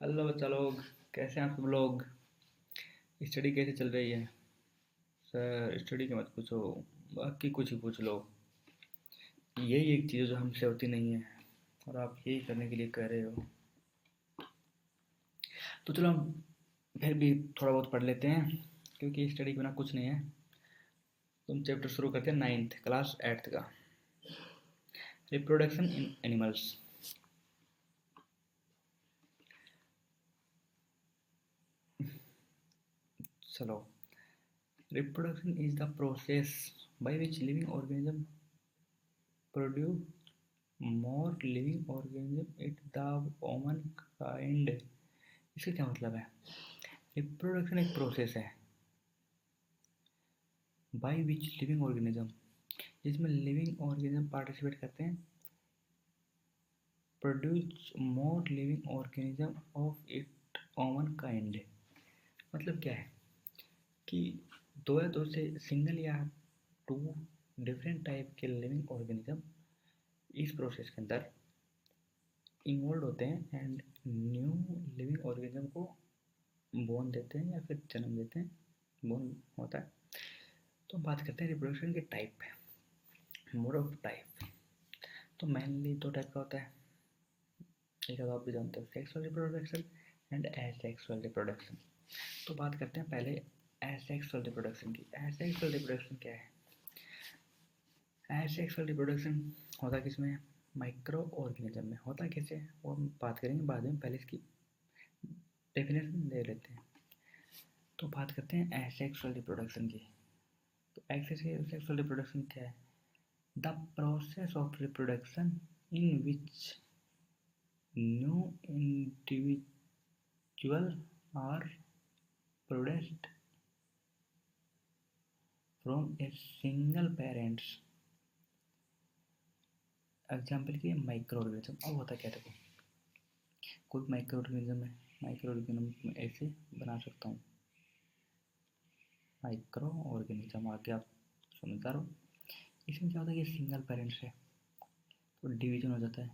Hello बच्चा लोग, कैसे हैं आप सब लोग। स्टडी कैसे चल रही है। सर स्टडी की मत पूछो, बाकी कुछ ही पूछ लो। यही एक चीज़ जो हमसे होती नहीं है और आप यही करने के लिए कह रहे हो। तो चलो हम फिर भी थोड़ा बहुत पढ़ लेते हैं, क्योंकि स्टडी के बिना कुछ नहीं है। तुम चैप्टर शुरू करते हैं 9th क्लास 8th का, रिप्रोडक्शन इन एनिमल्स। चलो, reproduction is the process by which living organism produce more living organism it the common kind। इसका क्या मतलब है। रिप्रोडक्शन एक प्रोसेस है बाय विच लिविंग ऑर्गेनिज्म, जिसमें लिविंग ऑर्गेनिज्म पार्टिसिपेट करते हैं। Produce more living organism of it common kind, मतलब क्या है कि दो या दो से सिंगल या टू डिफरेंट टाइप के लिविंग ऑर्गेनिज्म इस प्रोसेस के अंदर इन्वॉल्व होते हैं एंड न्यू लिविंग ऑर्गेनिज्म को बोन देते हैं या फिर जन्म देते हैं। बोन होता है। तो बात करते हैं रिप्रोडक्शन के टाइप, मोड ऑफ टाइप। तो मेनली दो टाइप का होता है, एक आप भी जानते हो, sexual reproduction and asexual reproduction. तो बात करते हैं पहले एसेक्सुअल रिप्रोडक्शन की। एसेक्सुअल रिप्रोडक्शन क्या है। एसेक्सुअल रिप्रोडक्शन होता किसमें, माइक्रो ऑर्गेनिज्म में। होता कैसे वो हम बात करेंगे बाद में, पहले इसकी डेफिनेशन ले लेते हैं। तो बात करते हैं एसेक्सुअल रिप्रोडक्शन की। तो एसेक्सुअल रिप्रोडक्शन क्या है, the process of reproduction in which new individual are produced from a single parents. Example की माइक्रो ऑर्गेनिज्म। अब होता क्या, देखो कोई माइक्रो ऑर्गेनिज्म है, माइक्रो ऑर्गेनिज्म में ऐसे बना सकता हूँ, माइक्रो ऑर्गेनिज्म आगे आप समझदार हो। इसमें क्या होता है कि सिंगल पेरेंट्स है तो डिवीजन हो जाता है।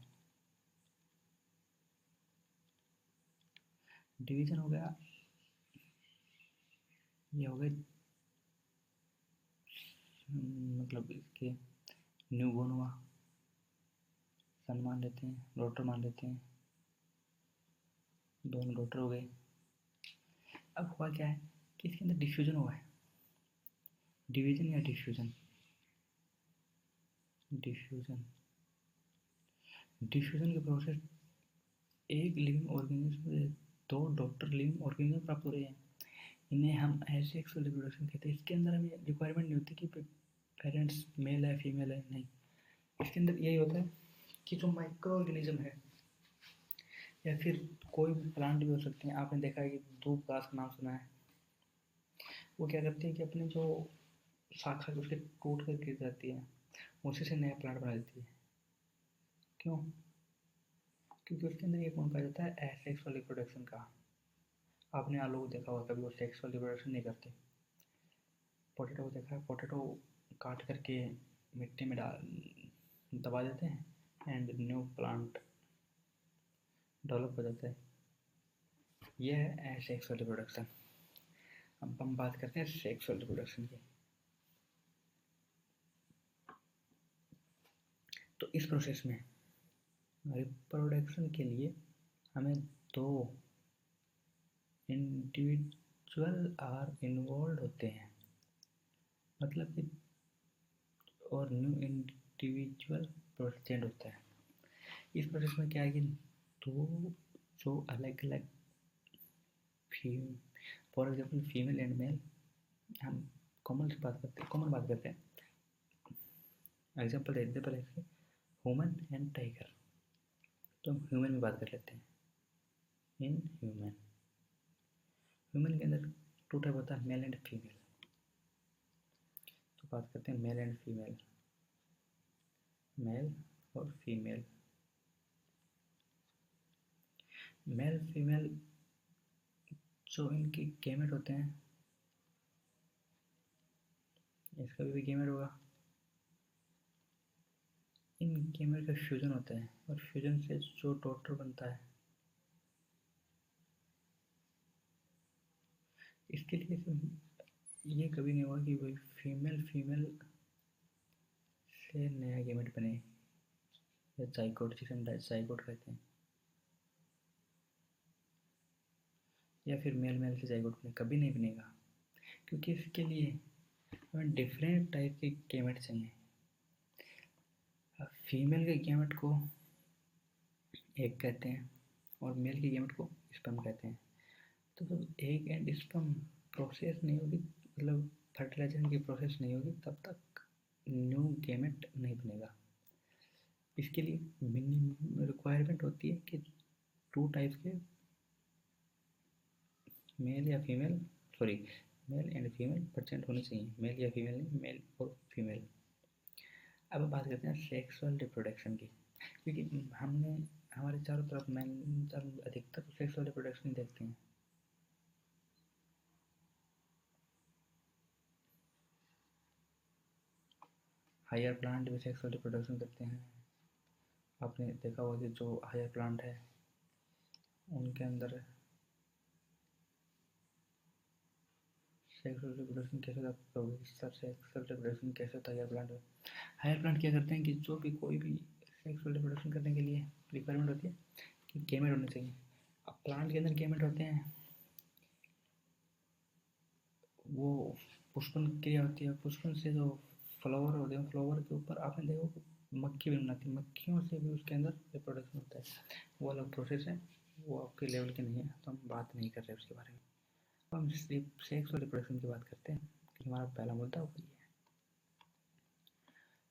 डिवीजन हो गया, ये हो गए मतलब इसके न्यू बोर्न हुआ, सन मान लेते हैं, डॉटर मान लेते हैं, दोनों डॉटर हो गए। अब हुआ क्या है कि इसके अंदर डिफ्यूजन हुआ है। डिवीजन या डिफ्यूजन, डिफ्यूजन डिफ्यूजन के प्रोसेस, एक लिविंग ऑर्गेनिज्म से दो डॉटर लिविंग ऑर्गेनिज्म प्राप्त हो रहे हैं। इन्हें हम एसेक्सुअल रिप्रोडक्शन कहते हैं। इसके अंदर हमें रिक्वायरमेंट नहीं होती कि पेरेंट्स मेल है फीमेल है, नहीं। इसके अंदर यही होता है कि जो माइक्रो ऑर्गेनिज्म है या फिर कोई भी प्लांट भी हो सकते हैं। आपने देखा है कि धूप घास का नाम सुना है। वो क्या करती है कि अपने जो शाखा उसके टूट कर गिर जाती है, उसी से नया प्लांट बना देती है। क्यों, क्योंकि उसके अंदर ये गुण पाया जाता है एसेक्सुअल रिप्रोडक्शन का। आपने आलू को देखा होगा, कभी वो सेक्सुअल रिप्रोडक्शन नहीं करते। पोटैटो को देखा है, पोटैटो काट करके मिट्टी में डाल दबा देते हैं एंड न्यू प्लांट डेवलप हो जाता है। यह है एसेक्सुअल रिप्रोडक्शन। अब हम बात करते हैं सेक्सुअल रिप्रोडक्शन की। तो इस प्रोसेस में रिप्रोडक्शन के लिए हमें दो इंडिविजुअल आर इन्वॉल्व होते हैं, मतलब कि और न्यू इंडिविजुअल प्रेजेंट होता है। इस प्रोसेस में क्या है कि दो जो अलग अलग for example female and male, हम कॉमन से बात करते हैं, कॉमन बात करते हैं। एग्जाम्पल देते हैं पहले इसके, ह्यूमन एंड टाइगर। तो हम ह्यूमन में बात कर लेते हैं। इन ह्यूमन, ह्यूमन के अंदर टू टाइप होता है, मेल एंड फीमेल। तो बात करते हैं मेल एंड फीमेल, मेल और फीमेल। मेल फीमेल जो इनके गेमेट होते हैं, इसका भी गेमेट होगा। इन गेमेट का फ्यूजन होता है और फ्यूजन से जो डॉटर बनता है इसके लिए ये कभी नहीं हुआ कि कोई फीमेल से नया गेमेट बने, या जाइगोट, जिसे हम जाइगोट कहते हैं, या फिर मेल से जाइगोट बने, कभी नहीं बनेगा, क्योंकि इसके लिए हमें डिफरेंट टाइप के गेमेट चाहिए। फीमेल के गेमेट को एग कहते हैं और मेल के गेमेट को स्पर्म कहते हैं। तो जब एग एंड स्पर्म प्रोसेस नहीं होगी, मतलब फर्टिलाइजेशन की प्रोसेस नहीं होगी, तब तक न्यू गेमेट नहीं बनेगा। इसके लिए मिनिमम रिक्वायरमेंट होती है कि 2 टाइप्स के मेल या female, sorry, male and female percent होनी चाहिए, मेल या फीमेल नहीं, मेल और फीमेल। अब बात करते हैं सेक्सुअल रिप्रोडक्शन की, क्योंकि हमने हमारे चारों तरफ अधिकतर सेक्सुअल रिप्रोडक्शन देखते हैं। हायर प्लांट भी सेक्सुअल रिप्रोडक्शन करते हैं। आपने देखा होगा कि जो हायर प्लांट है उनके अंदर सेक्सुअल रिप्रोडक्शन कैसे होता है, सर सेक्सुअल रिप्रोडक्शन कैसे होता है हायर प्लांट में? हायर प्लांट क्या करते हैं कि जो भी कोई भी सेक्सुअल रिप्रोडक्शन करने के लिए रिक्वायरमेंट होती है कि गेमेट होने चाहिए। अब प्लांट के अंदर गेमेट होते हैं, वो पुष्पन क्रिया होती है, पुष्पन से जो फ्लावर होते हैं, फ्लावर के ऊपर आपने देखो मक्खी भी बनाती है, मक्खियों से भी उसके अंदर रिप्रोडक्शन होता है। वो अलग प्रोसेस है, वो आपके लेवल के नहीं है, तो हम बात नहीं कर रहे उसके बारे में। तो हम सिर्फ सेक्स और रिप्रोडक्शन की बात करते हैं, कि हमारा पहला मुद्दा वही है।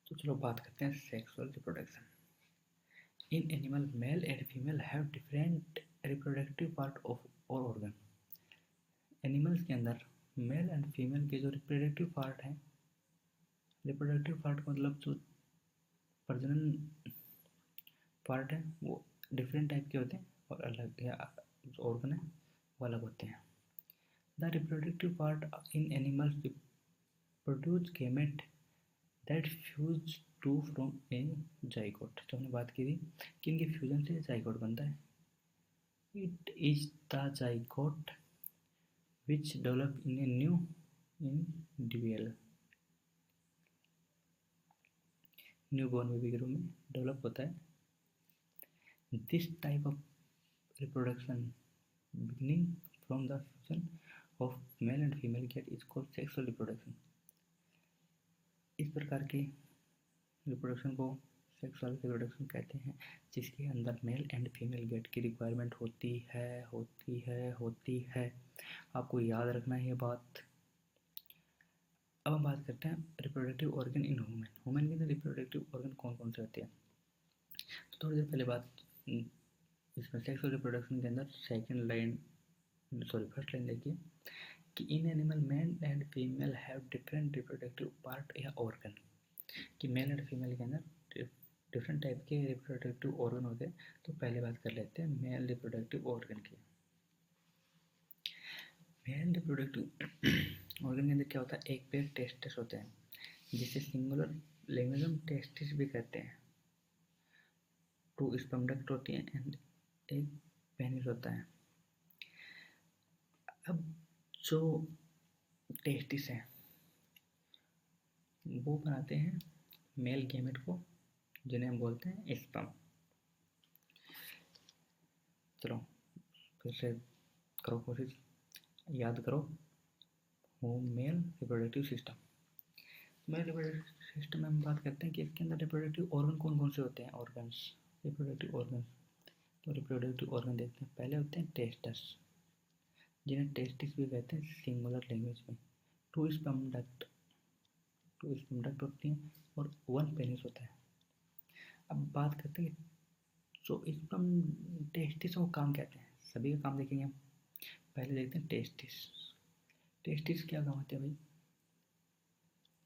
तो चलो बात करते हैं sexual reproduction. In animal male and female have different reproductive part of और ऑर्गन। एनिमल्स के अंदर मेल एंड फीमेल के जो रिप्रोडक्टिव पार्ट हैं, रिप्रोडक्टिव पार्ट मतलब जो प्रजनन पार्ट है, वो डिफरेंट टाइप के होते हैं और अलग, या जो ऑर्गन है वो अलग होते हैं। The reproductive part in animals produce gamete that fuse to from a zygote. जो हमने बात की थी कि इनके फ्यूजन से जाइगोट बनता है। It is the zygote which develop in a new individual. New born baby के रूप में डेवलप होता है। This type of reproduction beginning from the fusion of male and female cat is called sexual reproduction। इस प्रकार के reproduction को sexual reproduction कहते हैं, जिसके अंदर मेल एंड फीमेल गेट की रिक्वायरमेंट होती है। आपको याद रखना है ये बात। अब हम बात करते हैं reproductive organ in human. Human के अंदर रिप्रोडक्टिव ऑर्गन कौन कौन से होते हैं? तो थोड़ी देर पहले बात, इसमें सेक्सुअल रिप्रोडक्शन के अंदर फर्स्ट लाइन देखिए कि in animal male and female have different reproductive part या ऑर्गन। कि मेल एंड फीमेल के अंदर डिफरेंट टाइप के रिप्रोडक्टिव ऑर्गन होते हैं। तो पहले बात कर लेते हैं मेल रिप्रोडक्टिव ऑर्गन की। मेल रिप्रोडक्टिव ऑर्गन के अंदर क्या होता है? एक पेयर टेस्टिस होते हैं, जिसे सिंगुलर लैंग्वेज में टेस्टिस भी कहते हैं। 2 स्पर्म डक्ट होती हैं एंड एक पेनिस होता है। अब जो टेस्टिस है वो बनाते हैं मेल गेमेट को, जिन्हें हम बोलते हैं स्पर्म। चलो फिर से करो कोशिश, याद करो। Male reproductive system. Male reproductive system में हम बात करते हैं कि इसके अंदर रिप्रोडक्टिव ऑर्गन कौन कौन से होते हैं। Organs, reproductive organ. तो रिप्रोडक्टिव ऑर्गन देखते हैं। पहले होते हैं टेस्टस, जिन्हें टेस्टिस भी कहते हैं सिंगुलर लैंग्वेज में। 2 स्पर्म डक्ट होती हैं और 1 पेनिस होता है। अब बात करते हैं जो स्पर्म टेस्टिस को काम कहते हैं। सभी का काम देखेंगे हम। पहले देखते हैं टेस्टिस। टेस्टिस क्या काम होते हैं भाई?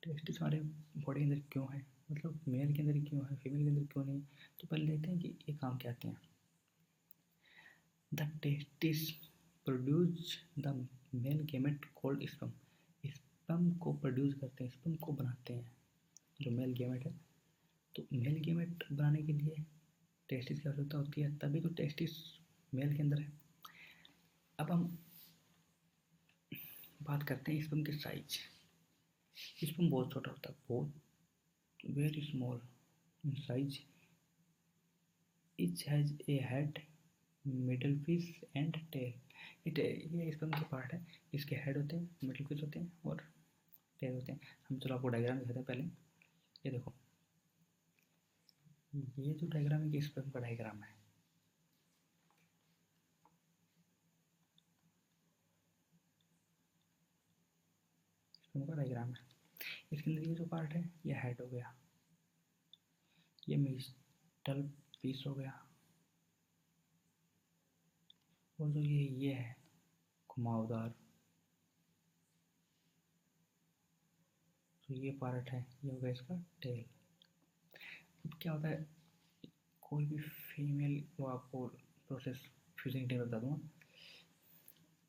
टेस्टिस हमारे बॉडी के अंदर क्यों है, मतलब मेल के अंदर क्यों है, फीमेल के अंदर क्यों नहीं? तो पहले देखते हैं कि ये काम क्या आते हैं। The testis produce the male gamete called sperm. Sperm को प्रोड्यूस करते हैं, स्पर्म को बनाते हैं जो मेल गेमेट है। तो मेल गेमेट बनाने के लिए टेस्टिस की आवश्यकता होती है, तभी तो टेस्टिस मेल के अंदर है। अब हम बात करते हैं स्पर्म की साइज। स्पर्म बहुत छोटा होता है, बहुत very small in size. Each has a head, middle piece and tail. ये स्पर्म के पार्ट है, इसके हेड होते हैं, मिडल पीस होते हैं और टेल होते हैं। हम चलो आपको डायग्राम दिखाते हैं पहले। ये देखो, ये जो डायग्राम है ये स्पर्म का डायग्राम है। स्पर्म का डायग्राम है। इसके अंदर ये जो पार्ट है ये हेड हो गया, ये मिडल पीस हो गया, और जो ये है घुमावदार, तो ये पार्ट है, ये होगा इसका टेल। अब क्या होता है, कोई भी फीमेल, वो आपको प्रोसेस फ्यूजिंग टाइम बता दूंगा।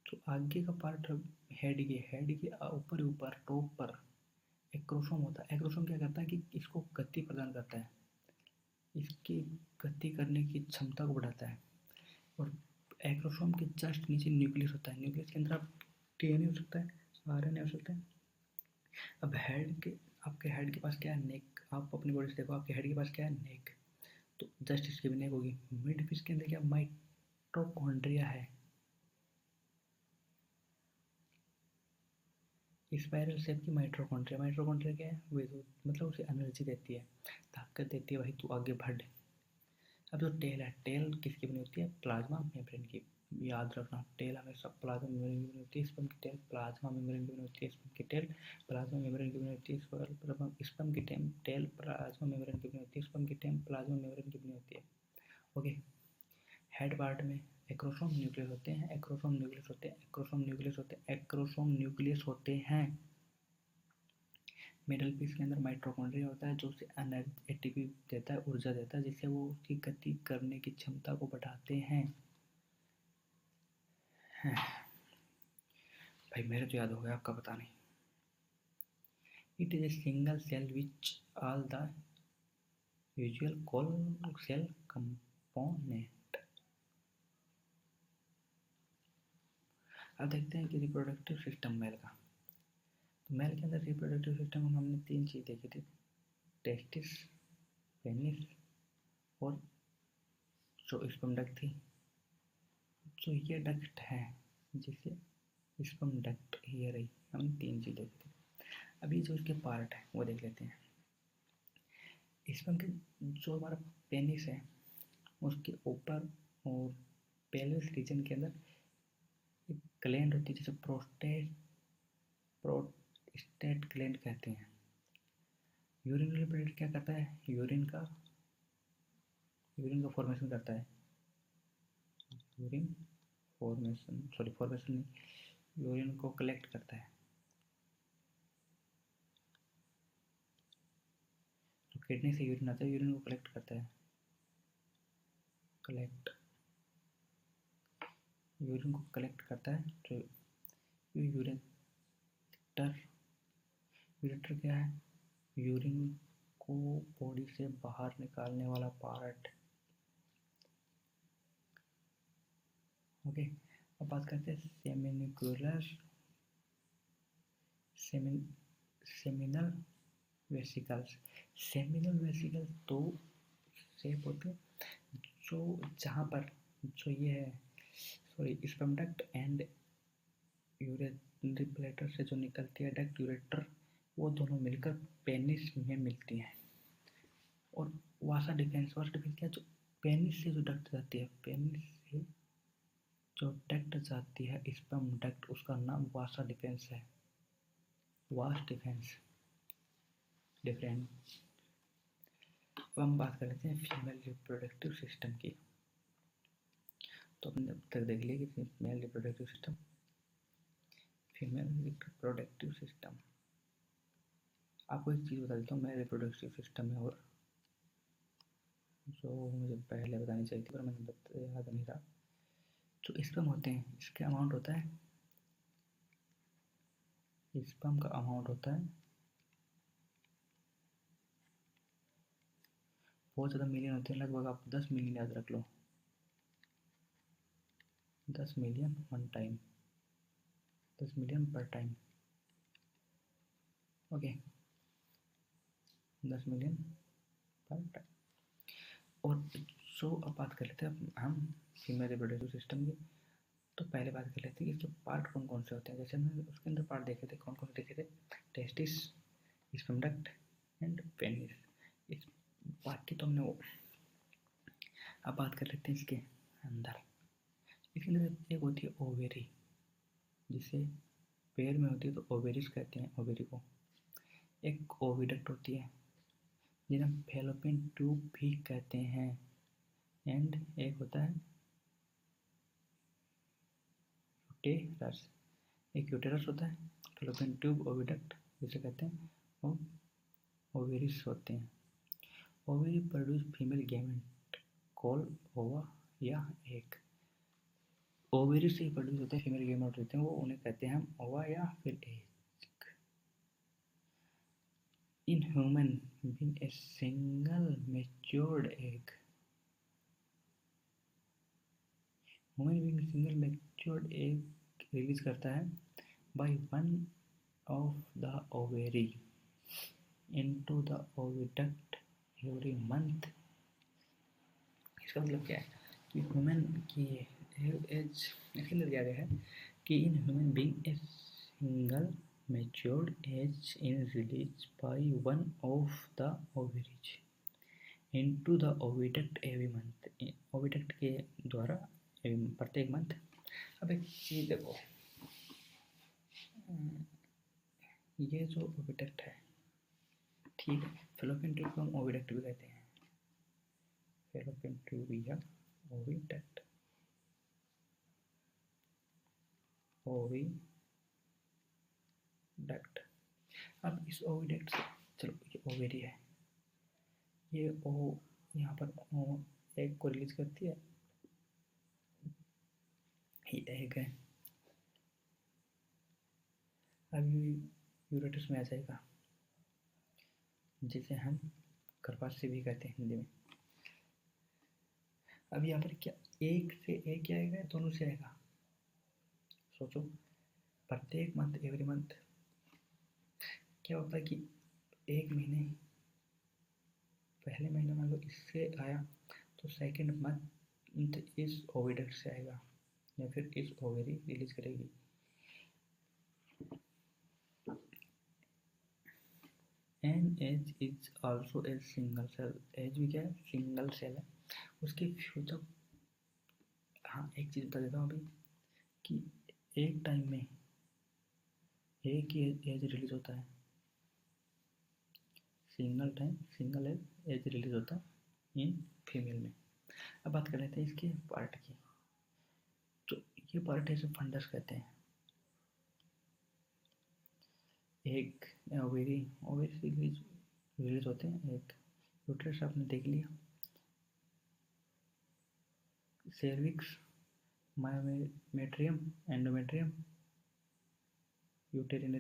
तो आगे का पार्ट हेड के ऊपर टॉप पर एक्रोसोम होता है। एक्रोसोम क्या करता है कि इसको गति प्रदान करता है, इसकी गति करने की क्षमता को बढ़ाता है। और एक्रोसोम के जस्ट नीचे न्यूक्लियस होता है। न्यूक्लियस के अंदर आप डीएनए हो सकता है, आरएनए हो सकता है। अब आपके हेड के पास क्या है, नेक। आप अपनी बॉडी से देखो, आपके हेड के पास क्या है, नेक। तो जस्ट इसकी भी नेक होगी। मिड पीस के अंदर क्या, माइटोकॉन्ड्रिया है। स्पाइरल शेप की माइटोकॉन्ड्रिया। माइटोकॉन्ड्रिया क्या है, विद्युत, मतलब उसे एनर्जी देती है, ताकत देती है, भाई तू आगे बढ़। अब जो टेल है, टेल किसकी बनी होती है, प्लाज्मा मेम्ब्रेन की। याद रखना, टेल हमेशा प्लाज्मा मेम्ब्रेन की बनी होती है। स्पर्म की टेल प्लाज्मा मेम्ब्रेन की बनी होती है। स्पर्म की टेल प्लाज्मा मेम्ब्रेन की बनी होती है। स्पर्म की टेल प्लाज्मा मेम्ब्रेन की बनी होती है। स्पर्म की टेल प्लाज्मा मेम्ब्रेन की बनी होती है। ओके। हेड पार्ट में एक्रोसोम न्यूक्लियस होते हैं, एक्रोसोम न्यूक्लियस होते हैं, एक्रोसोम न्यूक्लियस होते हैं, एक्रोसोम न्यूक्लियस होते हैं। मिडल पीस के अंदर माइटोकॉन्ड्रिया होता है, जो उसे एटीपी देता है, ऊर्जा देता है, जिससे वो उसकी गति करने की क्षमता को बढ़ाते हैं। भाई मेरे तो याद हो गया, आपका पता नहीं। It is a single cell which all the usual call cell component. अब देखते हैं कि रिप्रोडक्टिव सिस्टम मेल का। तो मेल के अंदर रिप्रोडक्टिव सिस्टम में हमने 3 चीज़ देखी थी, टेस्टिस, पेनिस और जो स्पर्म डक्ट थी। जो ये डक्ट है, जिसे स्पर्म डक्ट, ये रही, हमने 3 चीज़ देखी थी। अभी जो इसके पार्ट है वो देख लेते हैं। स्पर्म के जो हमारा पेनिस है उसके ऊपर और पेल्विस रीजन के अंदर एक ग्लैंड होती है, जिसे प्रोस्टेट ग्लैंड कहते हैं। यूरिनरी ब्लड क्या करता है, यूरिन का फॉर्मेशन करता है। यूरिन फॉर्मेशन नहीं, यूरिन को कलेक्ट करता है। तो किडनी से यूरिन आता है, यूरिन को कलेक्ट करता है, यूरिन को कलेक्ट करता है। तो यूरेटर क्या है, यूरिन को बॉडी से बाहर निकालने वाला पार्ट। ओके। अब बात करते हैं सेमिनल वेसिकल्स। सेमिनल वेसिकल्स दो शेप होते हैं, जो जहाँ पर जो ये है, sperm duct and urinary bladder से जो निकलती है डक्ट, यूरेटर, वो दोनों मिलकर पेनिस में मिलती हैं। और वासा डिफेंस क्या, जो पेनिस से जो डक्ट जाती है, पेनिस से जो डक्ट जाती है स्पर्म डक्ट, उसका नाम वासा डिफेंस है। वास डिफेंस डिफरेंट। अब हम बात कर लेते हैं फीमेल रिप्रोडक्टिव सिस्टम की। तो हमने अब तक देख लिया कि male reproductive system, female reproductive system. आपको एक चीज़ बता देता हूँ मेल रिप्रोडक्टिव सिस्टम में, और जो मुझे पहले बतानी चाहिए थी पर मैंने याद नहीं रहा। जो स्पर्म होते हैं, इसके अमाउंट होता है, स्पर्म का अमाउंट होता है बहुत ज़्यादा मिलियन होते हैं, लगभग आप 10 मिलियन याद रख लो, 10 मिलियन वन टाइम। 10 मिलियन पर टाइम। ओके, 10 मिलियन पर टाइम। और सो अब बात कर लेते हैं हम फीमेल रिप्रोडक्टिव सिस्टम की। तो पहले बात कर लेते हैं कि इसके पार्ट कौन कौन से होते हैं। जैसे हमने उसके अंदर पार्ट देखे थे, कौन कौन से देखे थे, testis, sperm duct and penis. इस बाकी तो हमने वो, अब बात कर लेते हैं इसके अंदर। इसके अंदर एक होती है ओवेरी, जिसे पेड़ में होती है तो ओवेरिस कहते हैं ओवेरी को। एक ओविडक्ट होती है जिन्हें फैलोपियन ट्यूब भी कहते हैं। एंड एक होता है यूटेरस, एक यूटेरस होता है, फैलोपियन ट्यूब, ओविडक्ट जिसे कहते हैं, और ओवेरिस होते हैं। Ovary produce female gamete called ओवा या एग। ओवेरी से प्रोड्यूस होते हैं फीमेल गैमेट होते हैं, वो उन्हें कहते हैं हम ओवा या फिर egg. In human being a single matured egg, human being single matured egg release करता है bye one of the ovary into the oviduct every month. इसका मतलब क्या है कि ह्यूमन की एज, इसके अंदर दिया गया है कि in human being a single matured egg in release by one of the ovaries into the oviduct every month, oviduct के द्वारा प्रत्येक मंथ। अब एक चीज़ देखो, ये जो ओविडक्ट है, ठीक है, फैलोपियन ट्यूब को हम ओविडक्ट भी कहते हैं, फैलोपियन ट्यूब या ओविडक्ट, ओविडक्ट। अब इस ओविडक्ट से, चलो ये ओवेरी है, ये ओ यहाँ पर ओ एग को रिलीज करती है, ये एग है। अब ये यूरेटस में आ जाएगा, जिसे हम गर्भाशय भी कहते हैं हिंदी में। अब यहाँ पर क्या एक से एक आएगा, दोनों से आएगा? सोचो, प्रत्येक मंथ, एवरी मंथ क्या होता है कि एक महीने, पहले महीने मान लो इससे आया तो सेकंड मंथ इस ओविडक्ट से आएगा या फिर इस ओवेरी रिलीज करेगी। An egg is also a single cell, egg भी क्या है, सिंगल सेल है। उसके फ्यूचर, हाँ एक चीज़ बता देता हूँ अभी कि एक टाइम में एक ही एज रिलीज होता है, सिंगल एज रिलीज होता है इन फीमेल में। अब बात कर लेते हैं इसके पार्ट की। तो ये पार्ट है, इसे फंडस कहते हैं। एक ओवेरी, ओवेरी से रिलीज होते हैं, एक यूट्रस आपने देख लिया, cervix, myometrium, endometrium, uterine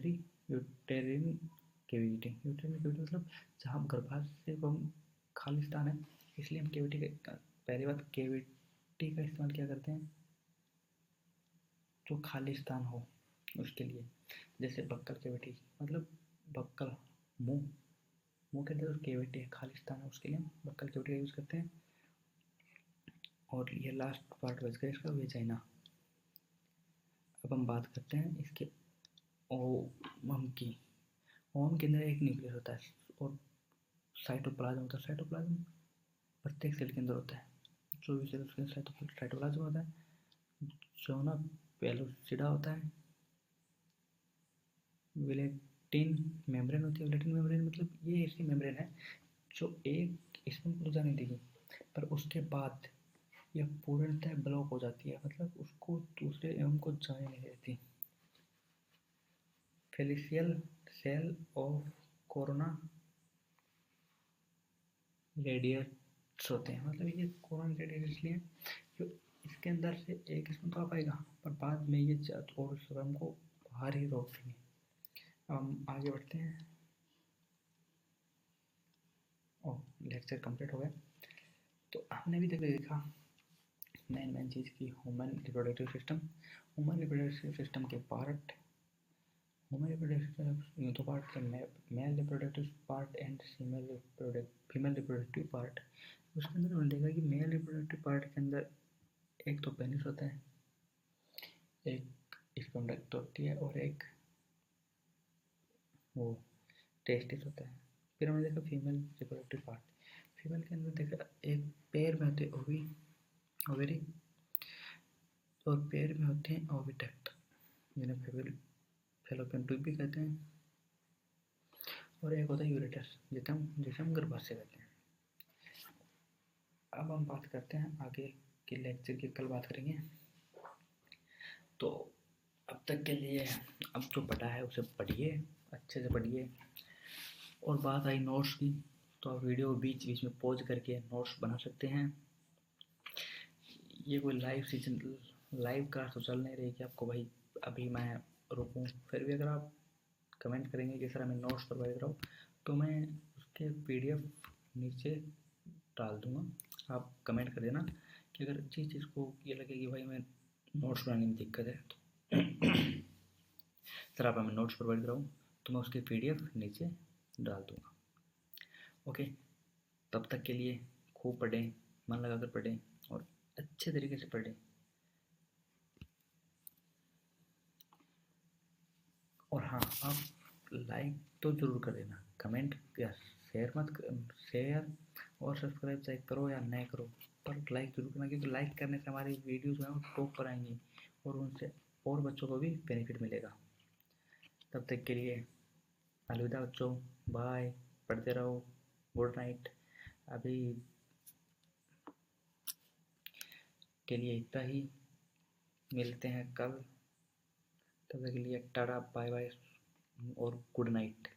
cavity. Uterine cavity मतलब जहाँ गर्भाशय को हम खाली स्थान है, इसलिए हम कैविटी का, पहली बात कैविटी का इस्तेमाल क्या करते हैं, जो खाली स्थान हो उसके लिए। जैसे बक्कल कैविटी मतलब बक्कल, मुंह के अंदर कैविटी है, खाली स्थान है, उसके लिए हम बक्कल कैविटी का यूज़ करते हैं। और ये लास्ट पार्ट बच गया इसका, वेजाइना। अब हम बात करते हैं इसके ओवम की। ओवम के अंदर एक न्यूक्लियस होता है और साइटोप्लाज्म होता है। साइटोप्लाज्म प्रत्येक सेल के अंदर होता है, जो भी सेल उसके अंदर साइटोप्लाज्म होता है। जोना पेलोसिडा होता है, विलेटिन मेम्ब्रेन होती है। विलेटिन मेम्ब्रेन मतलब ये ऐसी मेम्ब्रेन है जो एक इसमें को जाने देगी, पर उसके बाद यह पूर्णतः ब्लॉक हो जाती है, मतलब उसको दूसरे एवं को जाने नहीं देती। फेलिशियल सेल ऑफ कोरोना रेडियट्स होते हैं, मतलब ये कोरोना रेडियट इसलिए जो इसके अंदर से एक इसमें तो आ पाएगा, पर बाद में ये और स्वयं को बाहर ही रोक देंगे। अब हम आगे बढ़ते हैं। ओह, लेक्चर कंप्लीट हो गया। तो हमने भी देखा मेन चीज़ की human reproductive system. Human reproductive system के पार्ट ह्यूमन रिप्रोडक्टिव दो पार्ट के male reproductive part and female reproductive part. उसके अंदर हमने देखा कि मेल रिप्रोडक्टिव पार्ट के अंदर एक तो पेनिस होता है, एक स्पर्म डक्ट होती है और एक वो टेस्टिस होता है। फिर हमने देखा फीमेल रिप्रोडक्टिव पार्ट, फीमेल के अंदर देखा एक पैर में होते हैं ओवेरी और पैर में होते हैं ओविडक्ट, जिन्हें फैलोपियन ट्यूब भी कहते हैं, और एक होता है यूरेटस जिसे हम गर्भाशय कहते हैं। अब हम बात करते हैं आगे के लेक्चर की, कल बात करेंगे। तो अब तक के लिए अब जो पढ़ा है उसे पढ़िए, अच्छे से पढ़िए। और बात आई नोट्स की, तो आप वीडियो बीच बीच में पॉज करके नोट्स बना सकते हैं। ये कोई लाइव क्लास तो चल नहीं रही कि आपको भाई अभी मैं रुकूं। फिर भी अगर आप कमेंट करेंगे कि सर हमें नोट्स प्रोवाइड कराओ, तो मैं उसके PDF नीचे डाल दूँगा। आप कमेंट कर देना कि अगर जिस चीज़ को ये लगे कि भाई मैं नोट्स बनाने में दिक्कत है तो सर आप हमें नोट्स प्रोवाइड कराओ, तो मैं उसकी PDF नीचे डाल दूँगा। ओके, तब तक के लिए खूब पढ़ें, मन लगाकर पढ़ें और अच्छे तरीके से पढ़ें। और हाँ, आप लाइक तो ज़रूर कर देना, कमेंट या शेयर और सब्सक्राइब चाहे करो या नहीं करो, पर लाइक जरूर करना, क्योंकि लाइक करने से हमारी वीडियोज़ जो है वो टॉप पर आएंगी और उनसे और बच्चों को भी बेनिफिट मिलेगा। तब तक के लिए अलविदा बच्चों, बाय, पढ़ते रहो, गुड नाइट। अभी के लिए इतना ही, मिलते हैं कल। तब तक के लिए टाटा, बाय बाय और गुड नाइट।